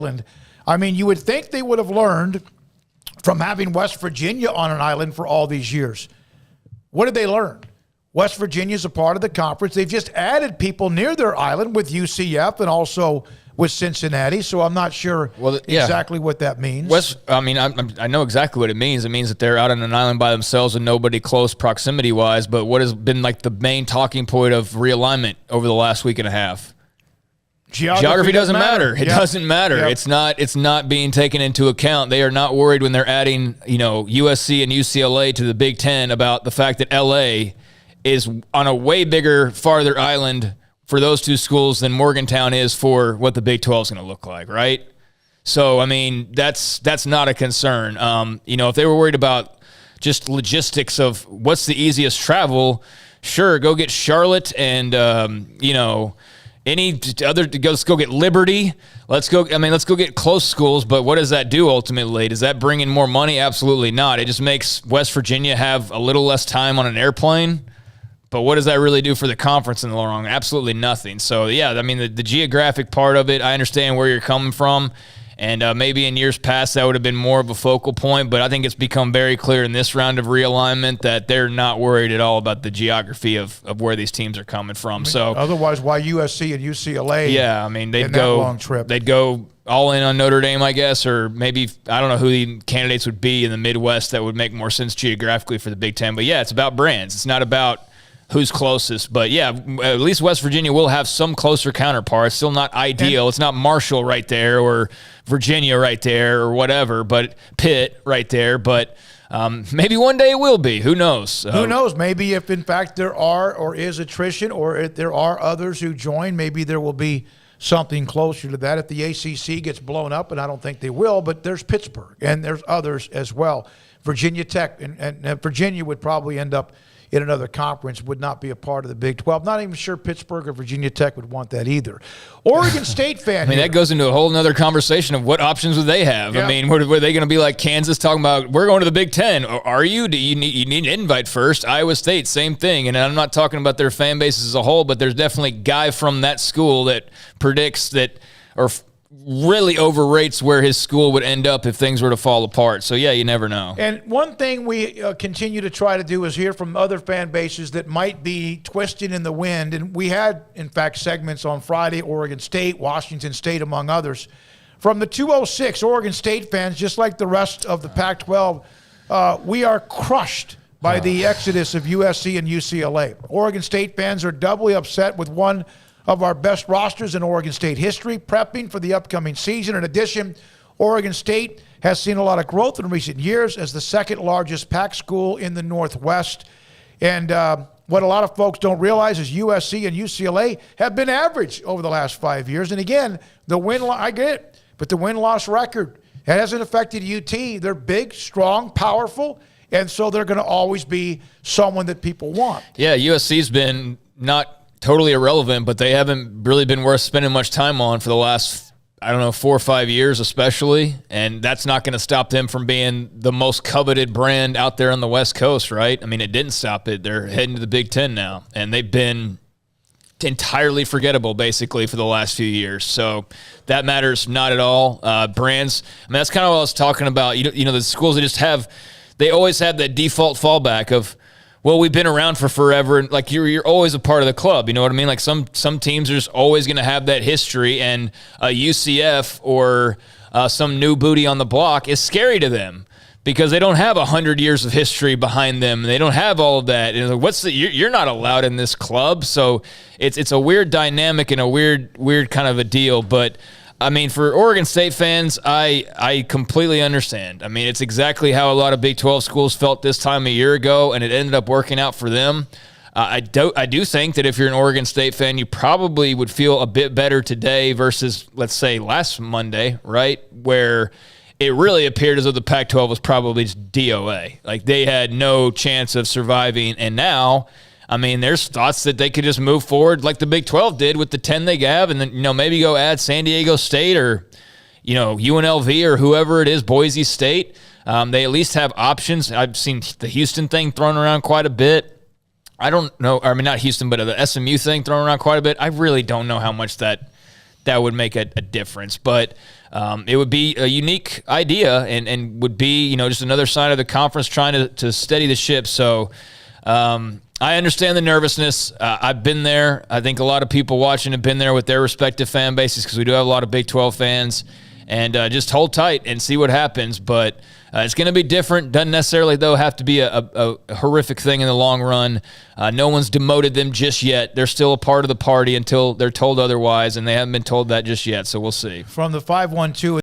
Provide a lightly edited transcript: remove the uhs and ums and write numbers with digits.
island. I mean, you would think they would have learned from having West Virginia on an island for all these years. What did they learn? West Virginia is a part of the conference. They've just added people near their island with UCF and also with Cincinnati, so I'm not sure exactly what that means. I know exactly what it means. It means that they're out on an island by themselves and nobody close proximity-wise, but what has been like the main talking point of realignment over the last week and a half? Geography doesn't matter. It doesn't matter. Yep. It's not being taken into account. They are not worried when they're adding, USC and UCLA to the Big Ten about the fact that LA is on a way bigger, farther island for those two schools than Morgantown is for what the Big 12 is going to look like, right? So, I mean, that's not a concern. If they were worried about just logistics of what's the easiest travel, sure, go get Charlotte and, any other, let's go get Liberty. Let's go get close schools, but what does that do ultimately? Does that bring in more money? Absolutely not. It just makes West Virginia have a little less time on an airplane. But what does that really do for the conference in the long run? Absolutely nothing. So, yeah, I mean, the geographic part of it, I understand where you're coming from. And maybe in years past that would have been more of a focal point, but I think it's become very clear in this round of realignment that they're not worried at all about the geography of where these teams are coming from. So otherwise, why USC and UCLA? Yeah, I mean, they'd go long trip. They'd go all in on Notre Dame, I guess, or maybe I don't know who the candidates would be in the Midwest that would make more sense geographically for the Big Ten. But yeah, it's about brands. It's not about who's closest. But yeah, at least West Virginia will have some closer counterparts. Still not ideal. It's not Marshall right there or Virginia right there or whatever, but Pitt right there. But maybe one day it will be. Who knows? Who knows? Maybe if, in fact, there are or is attrition or if there are others who join, maybe there will be something closer to that. If the ACC gets blown up, and I don't think they will, but there's Pittsburgh and there's others as well. Virginia Tech and Virginia would probably end up in another conference, would not be a part of the Big 12. Not even sure Pittsburgh or Virginia Tech would want that either. Oregon State fan. That goes into a whole nother conversation of what options would they have. Yeah. I mean, were they going to be like Kansas talking about, we're going to the Big 10? Or are you? Do you need an invite first? Iowa State, same thing. And I'm not talking about their fan base as a whole, but there's definitely a guy from that school that predicts that, or really overrates where his school would end up if things were to fall apart. So, yeah, you never know. And one thing we continue to try to do is hear from other fan bases that might be twisting in the wind. And we had, in fact, segments on Friday, Oregon State, Washington State, among others. From the 206 Oregon State fans, just like the rest of the Pac-12, we are crushed by the exodus of USC and UCLA. Oregon State fans are doubly upset with one of our best rosters in Oregon State history, prepping for the upcoming season. In addition, Oregon State has seen a lot of growth in recent years as the second largest Pac school in the Northwest. And what a lot of folks don't realize is USC and UCLA have been average over the last 5 years. And again, I get it, but the win-loss record, it hasn't affected UT. They're big, strong, powerful, and so they're going to always be someone that people want. Yeah, USC's been not totally irrelevant, but they haven't really been worth spending much time on for the last, 4 or 5 years especially, and that's not going to stop them from being the most coveted brand out there on the West Coast, right? I mean, it didn't stop it. They're heading to the Big Ten now, and they've been entirely forgettable basically for the last few years. So that matters not at all. Brands, that's kind of what I was talking about. The schools that they always have that default fallback of, well, we've been around for forever, and like you're always a part of the club. You know what I mean? Like some teams are just always going to have that history, and UCF or some new booty on the block is scary to them because they don't have 100 years of history behind them. They don't have all of that. And you're not allowed in this club, so it's a weird dynamic and a weird kind of a deal. But I mean, for Oregon State fans, I completely understand. I mean, it's exactly how a lot of Big 12 schools felt this time a year ago, and it ended up working out for them. I do think that if you're an Oregon State fan, you probably would feel a bit better today versus, let's say, last Monday, right, where it really appeared as though the Pac-12 was probably just DOA. Like, they had no chance of surviving, and now – there's thoughts that they could just move forward like the Big 12 did with the 10 they have and then, maybe go add San Diego State or, UNLV or whoever it is, Boise State. They at least have options. I've seen the Houston thing thrown around quite a bit. I don't know. Not Houston, but the SMU thing thrown around quite a bit. I really don't know how much that that would make a difference. But it would be a unique idea and would be, just another sign of the conference trying to steady the ship. So I understand the nervousness. I've been there. I think a lot of people watching have been there with their respective fan bases because we do have a lot of Big 12 fans. And just hold tight and see what happens. But it's going to be different. Doesn't necessarily, though, have to be a horrific thing in the long run. No one's demoted them just yet. They're still a part of the party until they're told otherwise, and they haven't been told that just yet. So we'll see. From the 512